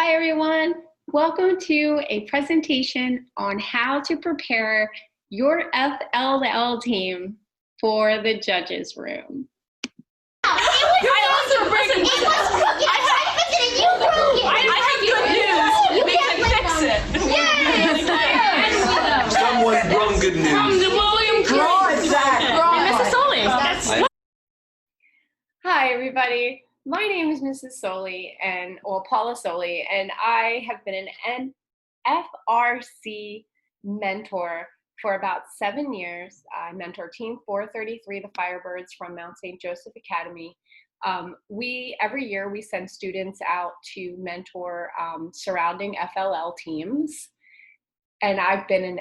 Hi everyone, welcome to a presentation on how to prepare your FLL team for the judges room. Someone brought good news. From the William Mrs. Solly. Hi everybody, my name is Mrs. Solly Paula Solly, and I have been an FRC mentor for about 7 years. I mentor Team 433, the Firebirds from Mount St. Joseph Academy. Every year we send students out to mentor surrounding FLL teams. And I've been an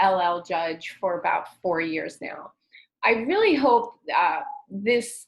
FLL judge for about 4 years now. I really hope this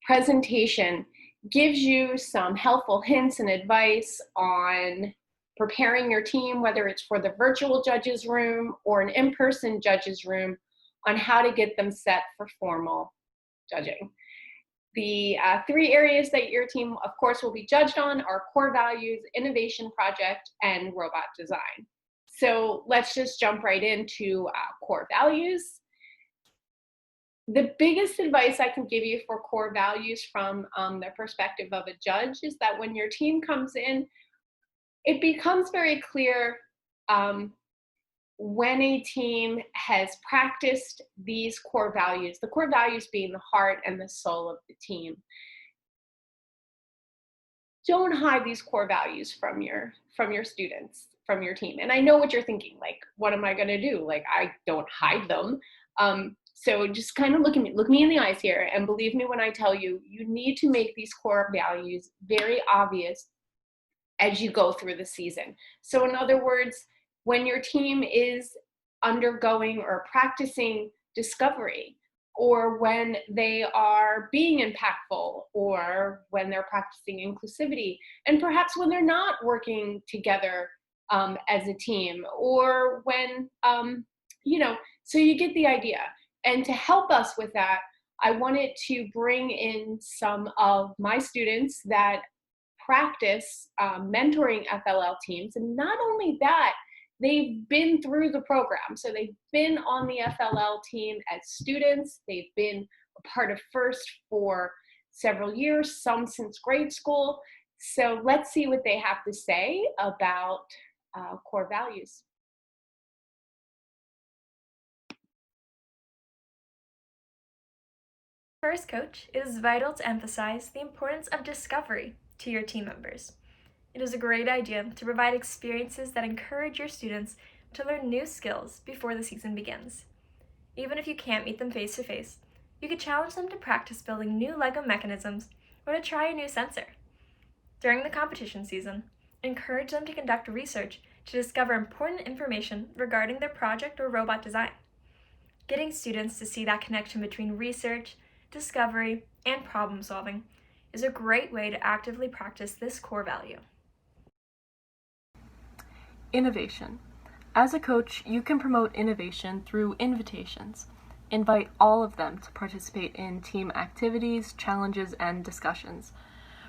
presentation gives you some helpful hints and advice on preparing your team, whether it's for the virtual judges room or an in-person judges room, on how to get them set for formal judging. The 3 areas that your team, of course, will be judged on are core values, innovation project, and robot design. So let's just jump right into core values. The biggest advice I can give you for core values from the perspective of a judge is that when your team comes in, it becomes very clear when a team has practiced these core values, the core values being the heart and the soul of the team. Don't hide these core values from your students, from your team. And I know what you're thinking, like, what am I gonna do? Like, I don't hide them. So just kind of look me in the eyes here, and believe me when I tell you, you need to make these core values very obvious as you go through the season. So in other words, when your team is undergoing or practicing discovery, or when they are being impactful, or when they're practicing inclusivity, and perhaps when they're not working together as a team, or when, so you get the idea. And to help us with that, I wanted to bring in some of my students that practice mentoring FLL teams. And not only that, they've been through the program. So they've been on the FLL team as students. They've been a part of FIRST for several years, some since grade school. So let's see what they have to say about core values. First, coach, it is vital to emphasize the importance of discovery to your team members. It is a great idea to provide experiences that encourage your students to learn new skills before the season begins. Even if you can't meet them face to face, you could challenge them to practice building new LEGO mechanisms or to try a new sensor. During the competition season, encourage them to conduct research to discover important information regarding their project or robot design. Getting students to see that connection between research, discovery, and problem solving is a great way to actively practice this core value. Innovation. As a coach, you can promote innovation through invitations. Invite all of them to participate in team activities, challenges, and discussions.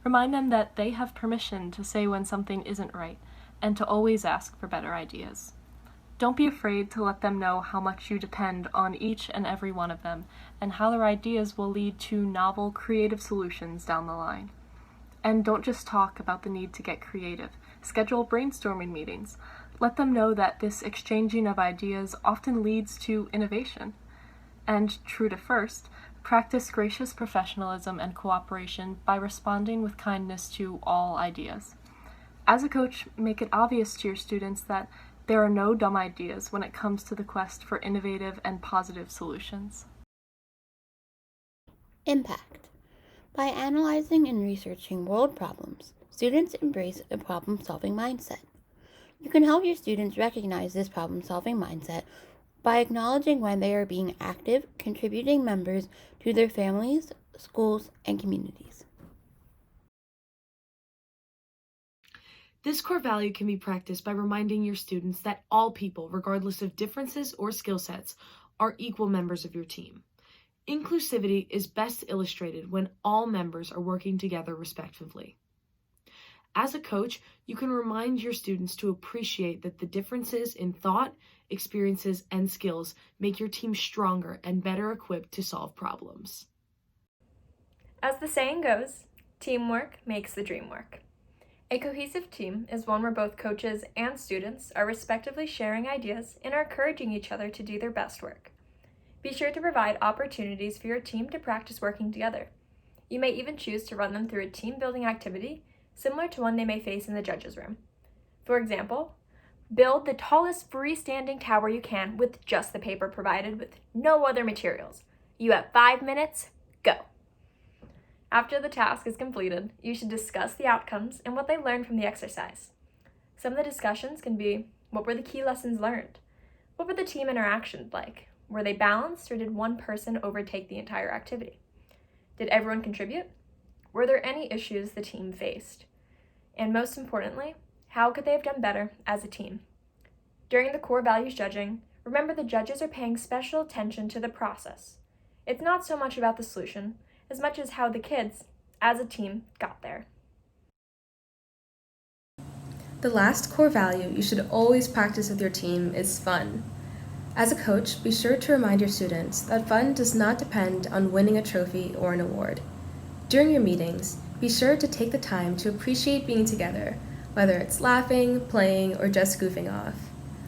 Remind them that they have permission to say when something isn't right, and to always ask for better ideas. Don't be afraid to let them know how much you depend on each and every one of them, and how their ideas will lead to novel, creative solutions down the line. And don't just talk about the need to get creative. Schedule brainstorming meetings. Let them know that this exchanging of ideas often leads to innovation. And true to FIRST, practice gracious professionalism and cooperation by responding with kindness to all ideas. As a coach, make it obvious to your students that there are no dumb ideas when it comes to the quest for innovative and positive solutions. Impact. By analyzing and researching world problems, students embrace a problem-solving mindset. You can help your students recognize this problem-solving mindset by acknowledging when they are being active, contributing members to their families, schools, and communities. This core value can be practiced by reminding your students that all people, regardless of differences or skill sets, are equal members of your team. Inclusivity is best illustrated when all members are working together respectively. As a coach, you can remind your students to appreciate that the differences in thought, experiences, and skills make your team stronger and better equipped to solve problems. As the saying goes, teamwork makes the dream work. A cohesive team is one where both coaches and students are respectively sharing ideas and are encouraging each other to do their best work. Be sure to provide opportunities for your team to practice working together. You may even choose to run them through a team-building activity similar to one they may face in the judges' room. For example, build the tallest freestanding tower you can with just the paper provided with no other materials. You have 5 minutes, go. After the task is completed, you should discuss the outcomes and what they learned from the exercise. Some of the discussions can be, what were the key lessons learned? What were the team interactions like? Were they balanced, or did one person overtake the entire activity? Did everyone contribute? Were there any issues the team faced? And most importantly, how could they have done better as a team? During the core values judging, remember the judges are paying special attention to the process. It's not so much about the solution as much as how the kids, as a team, got there. The last core value you should always practice with your team is fun. As a coach, be sure to remind your students that fun does not depend on winning a trophy or an award. During your meetings, be sure to take the time to appreciate being together, whether it's laughing, playing, or just goofing off.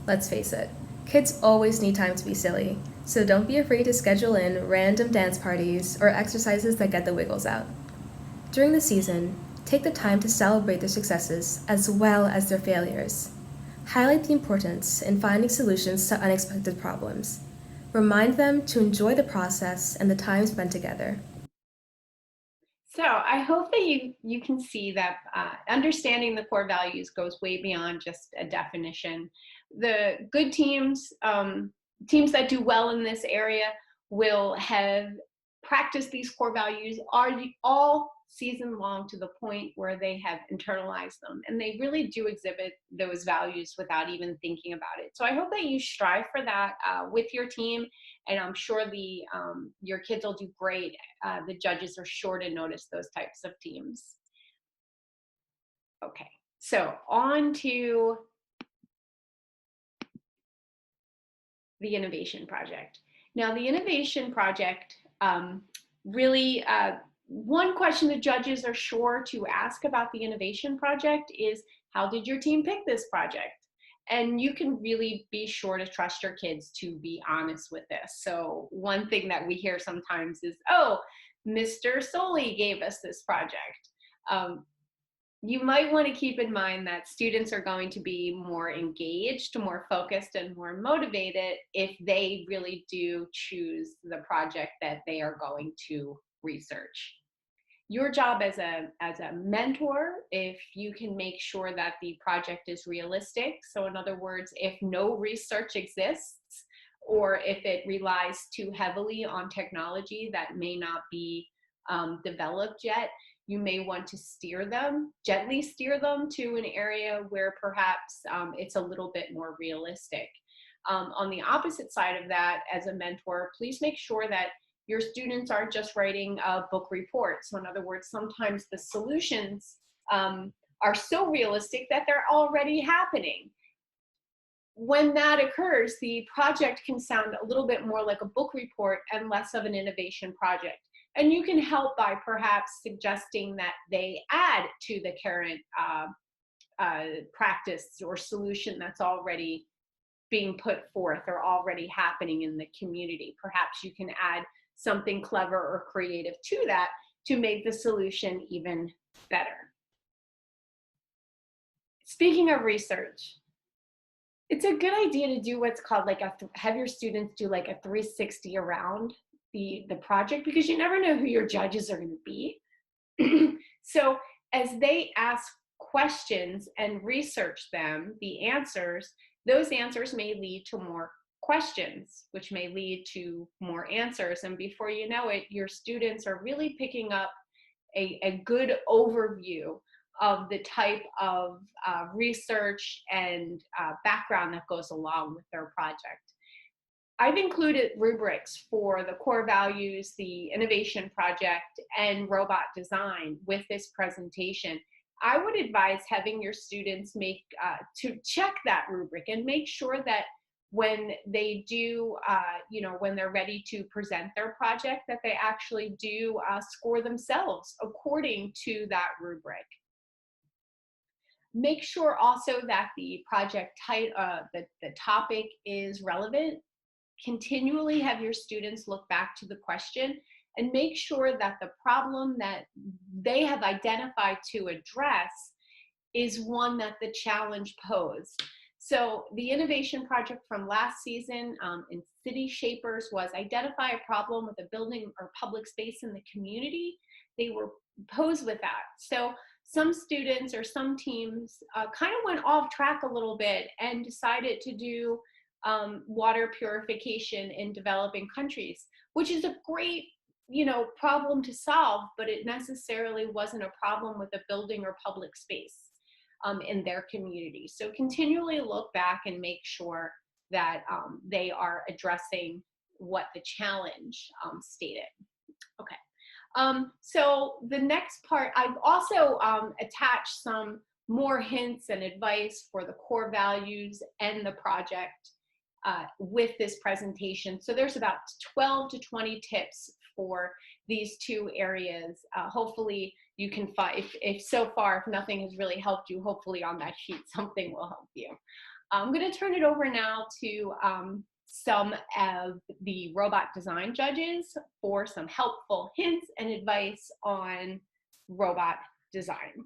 Let's face it, kids always need time to be silly, so don't be afraid to schedule in random dance parties or exercises that get the wiggles out. During the season, take the time to celebrate their successes as well as their failures. Highlight the importance in finding solutions to unexpected problems. Remind them to enjoy the process and the time spent together. So I hope that you can see that understanding the core values goes way beyond just a definition. The good teams, teams that do well in this area, will have practiced these core values all season long to the point where they have internalized them, and they really do exhibit those values without even thinking about it. So I hope that you strive for that with your team, and I'm sure your kids will do great. The judges are sure to notice those types of teams. Okay, so on to the innovation project. Now, the innovation project really, one question the judges are sure to ask about the innovation project is, how did your team pick this project? And you can really be sure to trust your kids to be honest with this. So one thing that we hear sometimes is, oh, Mr. Soley gave us this project. You might want to keep in mind that students are going to be more engaged, more focused, and more motivated if they really do choose the project that they are going to research. Your job as a mentor, if you can make sure that the project is realistic, so in other words, if no research exists, or if it relies too heavily on technology that may not be developed yet, you may want to gently steer them to an area where perhaps it's a little bit more realistic. On the opposite side of that, as a mentor, please make sure that your students aren't just writing a book report. So in other words, sometimes the solutions are so realistic that they're already happening. When that occurs, the project can sound a little bit more like a book report and less of an innovation project. And you can help by perhaps suggesting that they add to the current practice or solution that's already being put forth or already happening in the community. Perhaps you can add something clever or creative to that to make the solution even better. Speaking of research, it's a good idea to do what's called have your students do like a 360 around the project, because you never know who your judges are going to be. So as they ask questions and research them, those answers may lead to more questions, which may lead to more answers. And before you know it, your students are really picking up a good overview of the type of research and background that goes along with their project. I've included rubrics for the core values, the innovation project, and robot design with this presentation. I would advise having your students to check that rubric and make sure that when they do, when they're ready to present their project, that they actually do score themselves according to that rubric. Make sure also that the the topic is relevant. Continually have your students look back to the question and make sure that the problem that they have identified to address is one that the challenge posed. So the innovation project from last season in City Shapers was identify a problem with a building or public space in the community. They were posed with that. So some students or some teams kind of went off track a little bit and decided to do water purification in developing countries, which is a great problem to solve, but it necessarily wasn't a problem with a building or public space in their community. So continually look back and make sure that they are addressing what the challenge stated. Okay. So the next part, I've also attached some more hints and advice for the core values and the project with this presentation. So there's about 12 to 20 tips for these two areas. Hopefully you can find, if so far, if nothing has really helped you, hopefully on that sheet something will help you. I'm going to turn it over now to some of the robot design judges for some helpful hints and advice on robot design.